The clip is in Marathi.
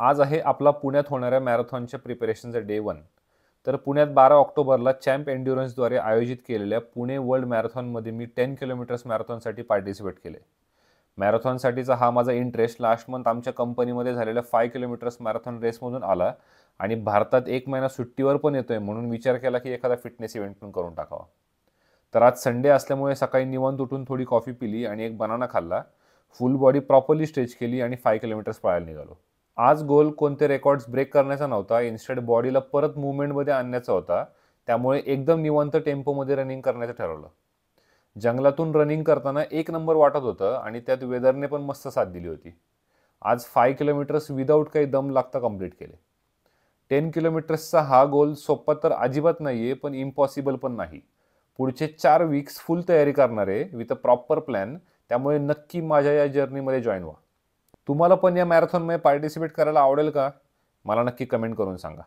आज आहे आपला पुण्यात होणाऱ्या मॅरेथॉनच्या प्रिपरेशनचा डे 1. तर पुण्यात 12 ऑक्टोबरला चॅम्प एन्ड्युरन्सद्वारे आयोजित केलेल्या पुणे वर्ल्ड मॅरेथॉनमध्ये मी 10 किलोमीटर्स मॅरेथॉनसाठी पार्टिसिपेट केले. मॅरेथॉनसाठीचा हा माझा इंटरेस्ट लास्ट मंथ आमच्या कंपनीमध्ये झालेल्या 5 किलोमीटर्स मॅरेथॉन रेसमधून आला आणि भारतात 1 महिना सुट्टीवर पण येतोय म्हणून विचार केला की एखादा फिटनेस इव्हेंट पण करून टाकावा. तर आज संडे असल्यामुळे सकाळी निवांत उठून थोडी कॉफी पिली आणि एक बनाना खाल्ला. फुल बॉडी प्रॉपरली स्ट्रेच केली आणि 5 किलोमीटर्स पळायला निघालो. आज गोल कोणते रेकॉर्ड्स ब्रेक करण्याचा नव्हता, इन्स्टेड बॉडीला परत मूव्हमेंटमध्ये आणण्याचा होता. त्यामुळे एकदम निवांत टेम्पोमध्ये रनिंग करण्याचं ठरवलं. जंगलातून रनिंग करताना एक नंबर वाटत होतं आणि त्यात वेदरने पण मस्त साथ दिली होती. आज 5 किलोमीटर्स विदाऊट काही दम लागता कंप्लीट केले. 10 किलोमीटर्सचा हा गोल सोपा तर अजिबात नाहीये, पण इम्पॉसिबल पण नाही. पुढचे 4 वीक्स फुल तयारी करणार आहे विथ अ प्रॉपर प्लॅन. त्यामुळे नक्की माझ्या या जर्नीमध्ये जॉईन व्हा. तुम्हाला पण या मॅरेथॉनमध्ये पार्टिसिपेट करायला आवडेल का? मला नक्की कमेंट करून सांगा.